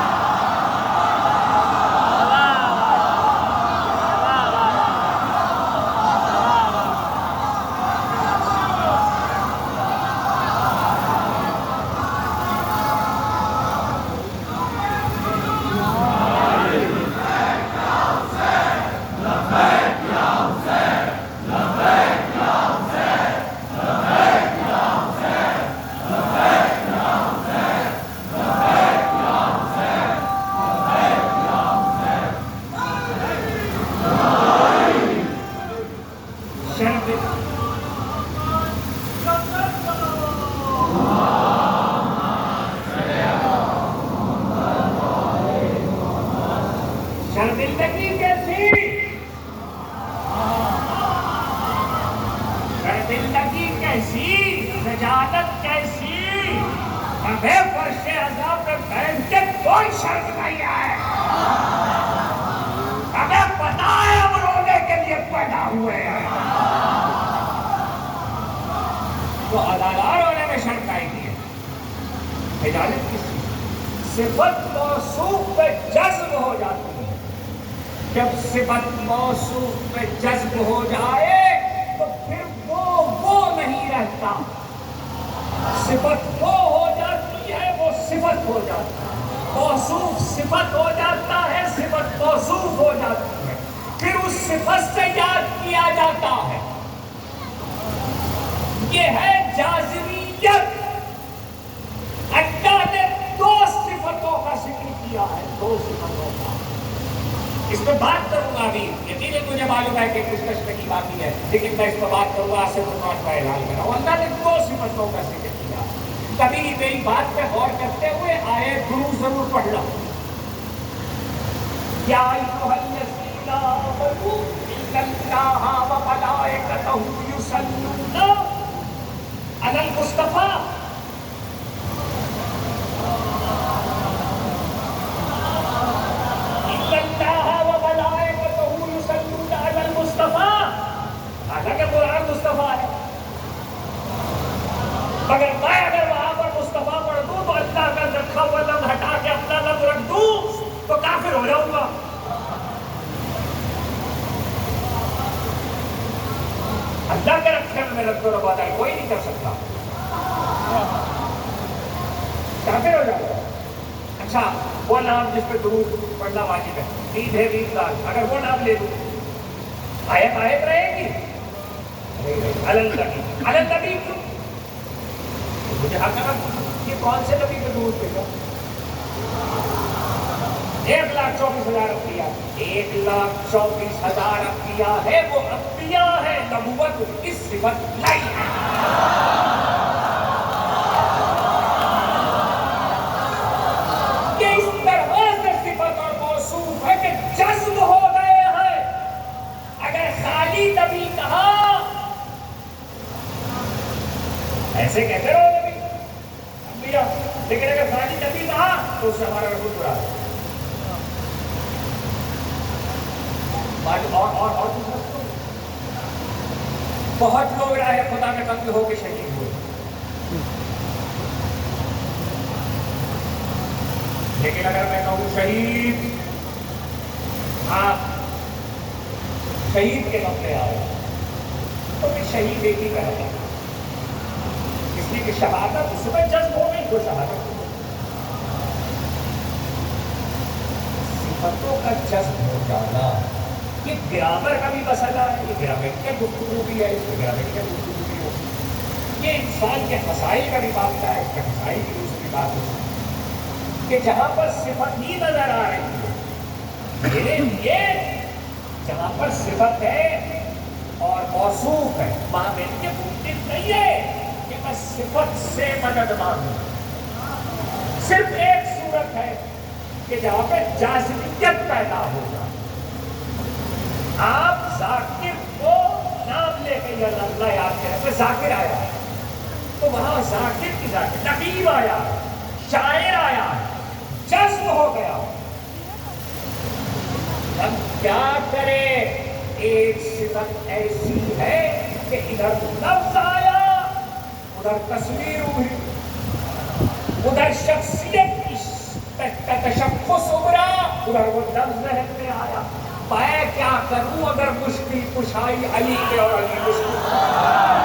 شرمندگی کیسی، شرمندگی کیسی، رجالت کیسی، ہمیں فرش عذاب پہ بیٹھ کے کوئی شرم نہیں ہے۔ ہمیں پتا ہے ہم رونے کے لیے پیدا ہوئے ہیں، تو اداکار ہونے میں شرم آئے گی۔ رجالت کسی صفت موصوف پہ جذب ہو جاتی ہے۔ جب صفت موصوف پہ جذب ہو جائے تو پھر وہ نہیں رہتا، صفت وہ ہو جاتی ہے، وہ صفت ہو جاتی ہے، موصوف صفت ہو جاتا ہے، صفت موصوف ہو جاتی ہے، پھر اس صفت سے یاد کیا جاتا ہے۔ یہ ہے جاذبیت۔ اللہ نے دو صفتوں کا ذکر کیا ہے، دو صفتوں کا۔ اس پہ بات کروں گا ابھی، یقیناً مجھے معلوم ہے کہ کچھ کشمکش باقی ہے، لیکن میں اس پہ بات کروں گا، صرف نوٹ کا اعلان کر رہا ہوں۔ اللہ نے دو صفتوں کا ذکر کیا، کبھی میری بات پہ غور کرتے ہوئے آئے درود ضرور پڑھنا۔ یا ایھا الذین آمنوا ان اللہ وملائکتہ یصلون علی المصطفی۔ حالانکہ قرآن مصطفیٰ ہے، مگر میں اگر وہاں پر مصطفیٰ پڑھ دوں تو اللہ کا رکھا ہوا لفظ ہٹا کے اپنا لفظ رکھ دوں تو کافر ہو جاؤں گا۔ اللہ کے رکھے میں رد و ربادل کوئی نہیں کر سکتا، کافر ہو جاؤں گا۔ اچھا وہ نام جس پہ درود پڑھنا واجب ہے، عید ہے، عید دار، اگر وہ نام لے لوں آیت رہے گی؟ النبی کیوں؟ مجھے حقیقت یہ کون سے نبی پہ درود پڑھا؟ 1,24,000 انبیاء، 1,24,000 انبیاء ہے، وہ انبیاء ہے، نبوت اس صفت نہیں ہے۔ یہ اس طرح سے صفت اور موصوف ہے کہ جذب ہو گئے ہیں۔ اگر خالی نبی کہا، ایسے کہتے رہو نبی انبیاء، لیکن اگر خالی نبی کہا تو اس سے ہمارا رسول برا ہے۔ اور بہت لوگ راہ خدا میں قتل ہو کے شہید ہوئے، لیکن اگر میں کہوں شہید، آپ شہید کے غم میں آیا تو پھر شہید ایک ہی کرتا اس لیے کہ شہادت اس میں جذب ہو گئی تو شہادت صفتوں کا جذب ہو جانا یہ گرامر کا بھی مسئلہ ہے. یہ گرامیٹیکل گفتگو بھی ہے, اس میں گرامیٹیکل گفتگو بھی ہو. یہ انسان کے مسائل کا بھی معاملہ ہے, اس کے مسائل کی دوسری بات ہے کہ جہاں پر صفت ہی نظر آ رہی ہے میرے لیے, جہاں پر صفت ہے اور موصوف ہے وہاں میرے لیے ممکن نہیں ہے کہ میں صفت سے مدد مانگوں. صرف ایک صورت ہے کہ جہاں پہ جاذبیت پیدا ہوگا. آپ ذاکر کو نام لے کے اللہ یاد کریں, پھر ذاکر آیا ہے تو وہاں ذاکر کی ذاکر, نقیب آیا ہے, شاعر آیا ہے, جذب ہو گیا. ہم کیا کریں؟ ایک صفت ایسی ہے کہ ادھر لفظ آیا, ادھر تصویر ابھری, ادھر شخصیت کا تشخص ابھرا, ادھر وہ لفظ ذہن میں آیا. میں کیا کروں اگر مشکل کشائی علی کے اور علی مشکل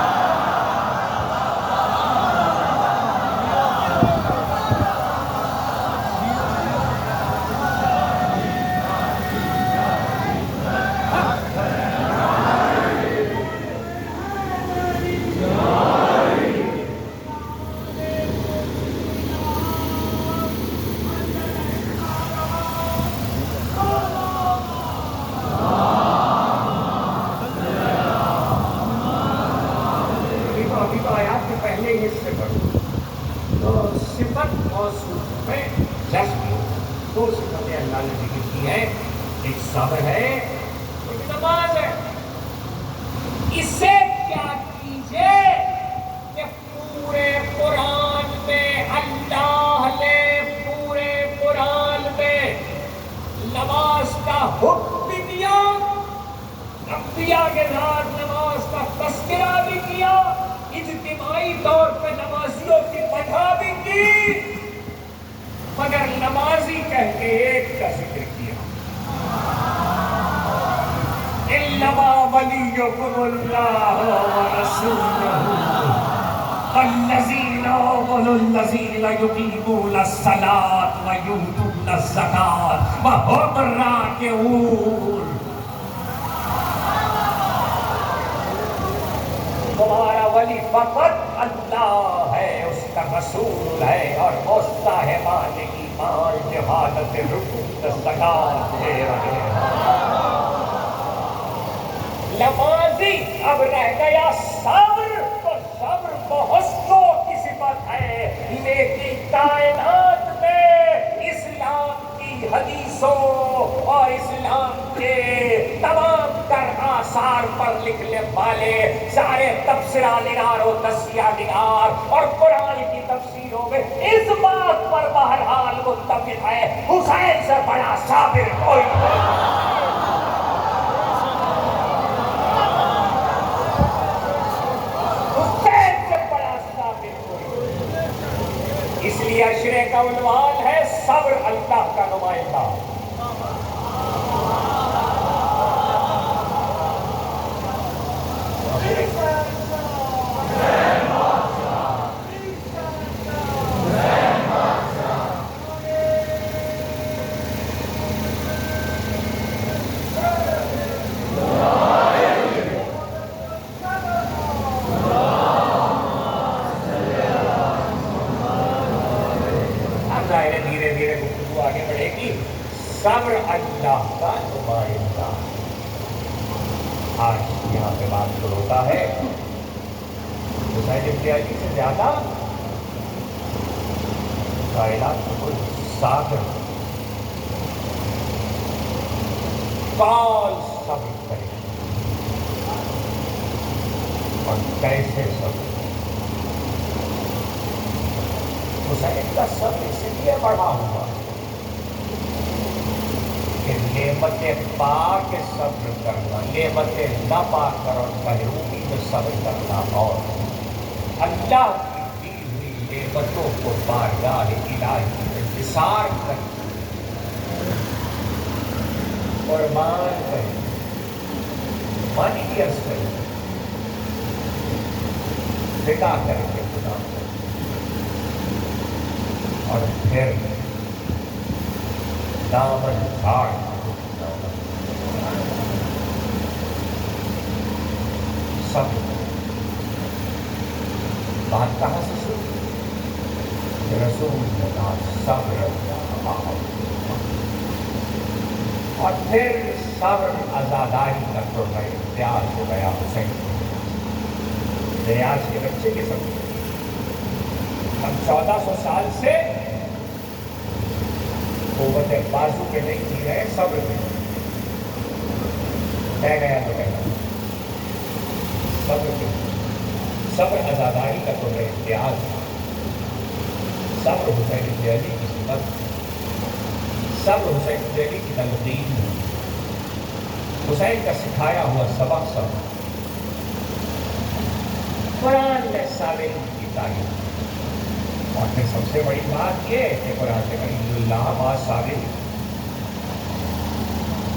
تمہارا ولی فقط اللہ ہے, اس کا رسول ہے, اور وہ صاحب ایمان شہادت رکوع زکات دے رہے ہیں. نمازی اب رہ گیا صبر, تو صبر بہتوں کی صفت ہے, لیکن کائنات میں اسلام کی حدیثوں اور اسلام کے تمام تر آثار پر لکھنے والے سارے تبصرہ نگار و تسیہ نگار اور قرآن کی تفسیروں میں اس بات پر بہرحال متفق ہے, حسین سے بڑا صابر کوئی نہیں. اس لیے عشرے کا عنوان ہے صبر اللہ کا نمائندہ. صبر اللہ کا نمائندہ. آج یہاں پہ بات شروع ہوتا ہے حسین ابن علی سے زیادہ کائنات کو کوئی صابر کال صبر کرے اور کیسے صبر. حسین کا صبر اس لیے بڑھا ہوا کہ نعمت پا کے صبر کرنا, نعمت نہ پا کر اور محرومی میں صبر کرنا, اور اللہ کی دی ہوئی نعمتوں کو بارگاہ الہی میں نثار کر قربان کریں. پانی بھی عرض کریں فدا کریں گے خدا کو، اور پھر دامن جھاڑ سب بات کہاں سے شروع؟ رسول اللہ صبر اور پھر صبر عزاداری کا تو میں اختیار ہو گیا حسین ریاض کے بچے کے سمجھ ہم 1400 سال سے قوت بازو کے نہیں جی رہے، صبر میں رہ گیا تو کہنا صبر کے صبر عزاداری کا تو میں اختیار تھا، صبر حسین بن علی کی صفت، صبر حسین بن علی کی تلقین، حسین کا سکھایا ہوا سبق سب قرآن میں صابر کی تعریف، اور پھر سب سے بڑی بات یہ ہے کہ قرآن سے کہیں اللہ با صابر،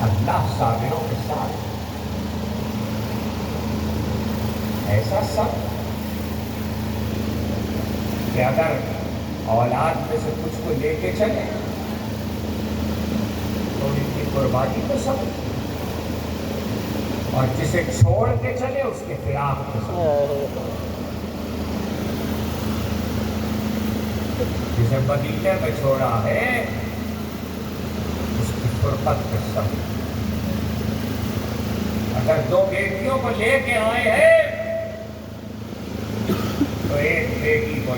اللہ صابروں کے ساتھ، ایسا سب کہ اگر اولاد میں سے کچھ کو لے کے چلے تو ان کی قربانی تو سب، اور جسے چھوڑ کے چلے اس کے فراق تو سب، جسے مدینے میں چھوڑا ہے اس کی فرقت پہ سب، اگر 2 بیٹیوں کو لے کے آئے ہیں تو ایک بیٹی کو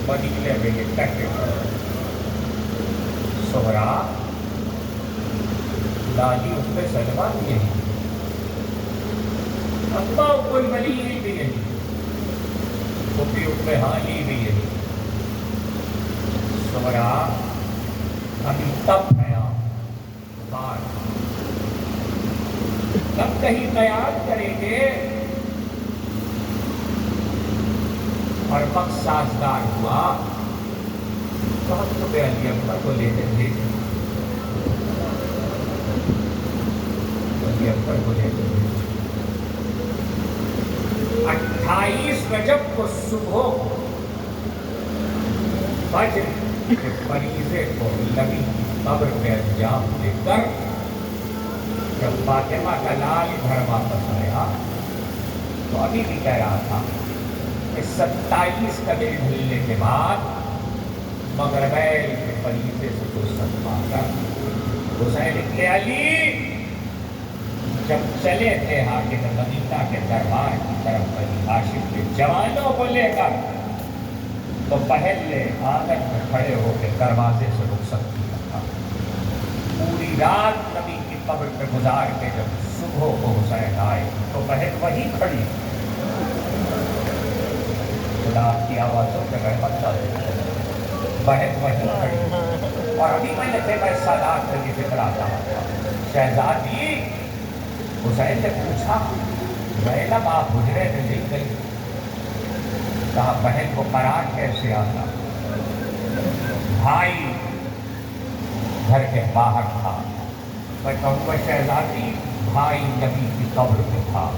مدینے میں یہ کہتے ہیں سہرا دادی ام سلمہ بھی یہی، اماں ام المنی بھی یہی، پھوپھی ام ہانی بھی یہی، سہرا ابھی تب ہے آپ تب کہیں قیام کریں گے اور وقت سازگار ہوا تو ہم تو بے علی اکبر کو لیتے تھے، علی اکبر کو لیتے تھے 28 رجب کو صبح فجر کے فریضے کو نبی کی قبر میں انجام دے کر جب فاطمہ کا لال گھر واپس آیا تو ابھی بھی کہہ رہا تھا کہ 27 قدر ڈھلنے کے بعد مغربین کے فریضے سے فرصت پا کر حسین ابن علی جب چلے تھے حاکم مدینہ کے دربار کی طرف بنی ہاشم کے جوانوں کو لے کر تو پہلے آنگن میں کھڑے ہو کے دروازے سے رخصت کیا تھا، پوری رات نبی کی قبر پہ گزار کے جب صبح کو حسین آئے تو بہن وہی کھڑی، خدا کی آوازوں کے رحمت کا بہن وہی کھڑی، اور ابھی میں نے میں سادات میں بھی فکر آتا شہزادی حسین نے پوچھا زینب آپ حجرے میں نہیں گئی، کہا بہن کو قرار کیسے آتا، بھائی گھر کے باہر تھا، میں کہوں گا شہزادی بھائی نبی کی قبر میں تھا،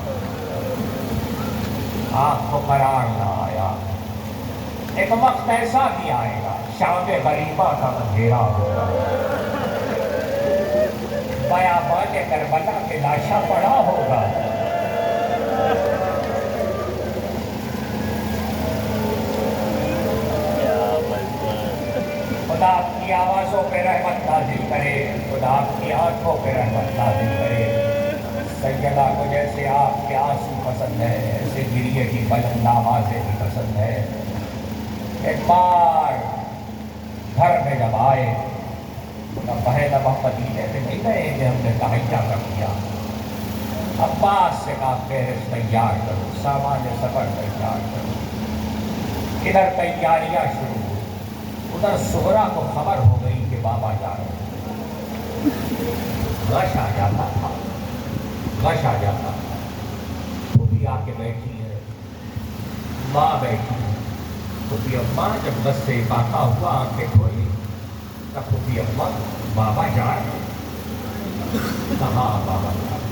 آپ کو قرار نہ آیا، ایک وقت ایسا بھی آئے گا شام غریبہ کا اندھیرا ہوگا، بیابان کربلا کے لاشا پڑا ہوگا، خدا آپ کی آوازوں پہ رحمت نازل کرے، خدا آپ کی آنکھوں پہ رحمت نازل کرے، سیدہ کو جیسے آپ کے آنسو پسند ہے ایسے گریے کی بلند آوازیں بھی پسند ہے، ایک بار گھر میں جب آئے بہن اب ہم مدینے میں نہیں گئے کہ ہم نے تہیا کر دیا، عباس سے کہا فہرست تیار کرو، سامان سفر تیار کرو، ادھر تیاریاں شروع ہوئی، ادھر سہرا کو خبر ہو گئی کہ بابا جا رہے، غش آ جاتا تھا، غش آ جاتا تھا، پھوپھی آ کے بیٹھی ہے، ماں بیٹھی ہے، پھوپھی اماں جب بس سے پاکا ہوا آنکھیں کھولی تب پھوپھی اماں بابا جا رہے، کہاں بابا جا رہے،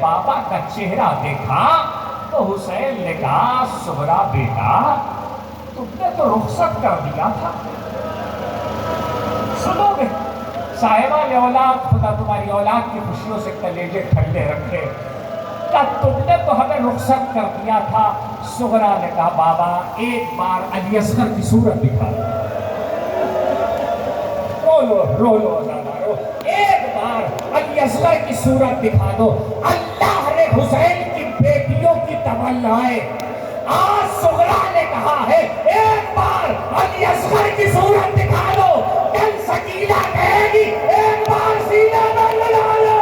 بابا کا چہرہ دیکھا تو حسین نے کہا سغرا بیٹا تم نے تو رخصت کر دیا تھا. سنو گے صاحبہ نے اولاد خدا تمہاری اولاد کی خوشیوں سے کلیجے ٹھنڈے رکھے. تم نے تو ہمیں رخصت کر دیا تھا. سغرا نے کہا بابا ایک بار علی اصغر کی صورت دکھا دو. رو لو ازادارو, ایک بار علی اصغر کی صورت دکھا دو. اللہ نے حسین کی بیٹیوں کی تمنائیں آج سغرا نے کہا ہے ایک بار علی اصغر کی صورت دکھا دو. کل سکینہ کہے گی ایک بار سینہ میں لگا لو.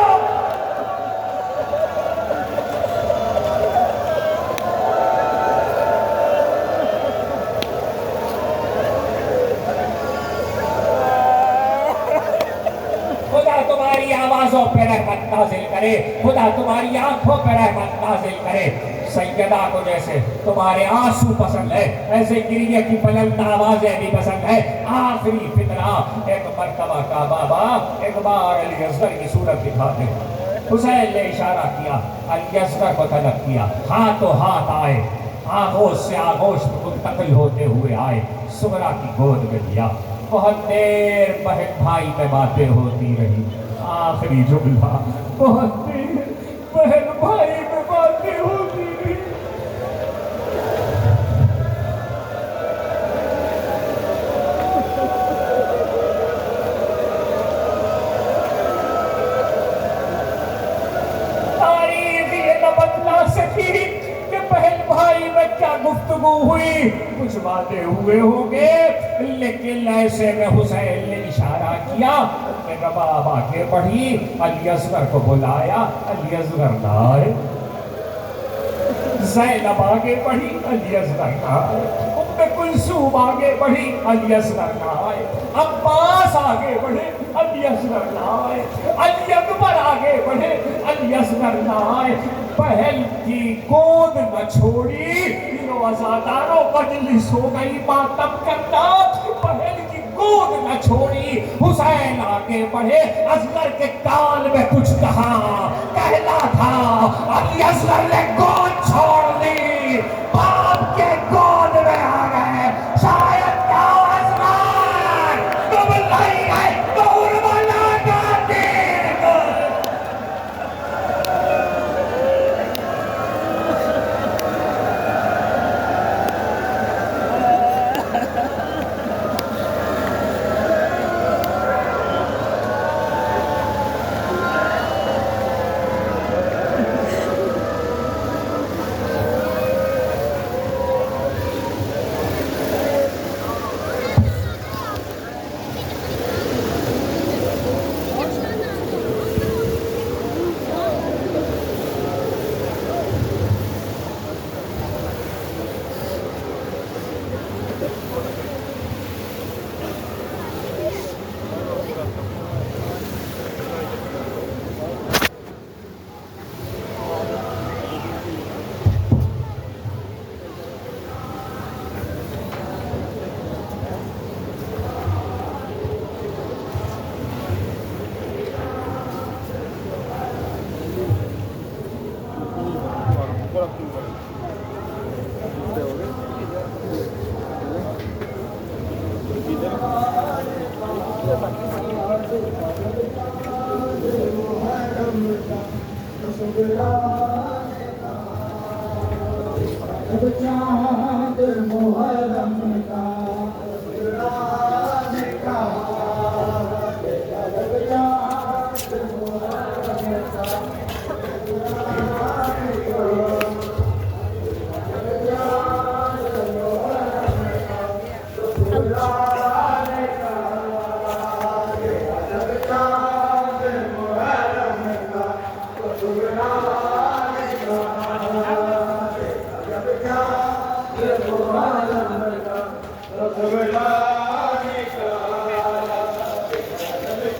آوازوں پہ رحمت نازل کرے, خدا تمہاری آنکھوں پہ رحمت نازل کرے. سیدہ کو جیسے تمہارے آنسو پسند ہے ایسے گریہ کی بلند آوازیں بھی پسند ہے. آخری فتنہ ایک مرتبہ کا بابا ایک بار علی اصغر کی صورت دکھا دے. حسین نے اشارہ کیا, علی اصغر کو طلب کیا, ہاتھوں ہاتھ آئے, آغوش سے آغوش منتقل ہوتے ہوئے آئے, سغرا کی گود میں لیا. بہت دیر بہن بھائی میں باتیں ہوتی رہی. آخری جملہ بہت دیر بہن بھائی میں باتیں ہوتی رہی. تاریخ یہ نہ بتلا سکی کہ بہن بھائی میں کیا گفتگو ہوئی. کچھ باتیں ہوئے ہوں گے لیکن ایسے میں حسین نے اشارہ کیا. باب آگے بڑھی, علی اصغر کو بلایا, علی اصغر نہ آئے. زینب آگے بڑھی, علی اصغر نہ آئے. ام کلثوم آگے بڑھی, علی اصغر نہ آئے. عباس آگے بڑھے, علی اصغر نہ آئے. علی اکبر آگے بڑھے, علی اصغر نہ آئے. بہن کی گود نہ چھوڑی, تینوں عزاداروں مجلس ہو گئی ماتم کرنا. بہن کی گود نہ چھوڑی, حسین آگے بڑھے, اصغر کے کان میں کچھ کہنا تھا. علی اصغر نے گود چھوڑ دی, باپ کے گود میں آ گئے. شاید کیا اصغر تم نہیں ہے کربلا کا دین. رسول اللہ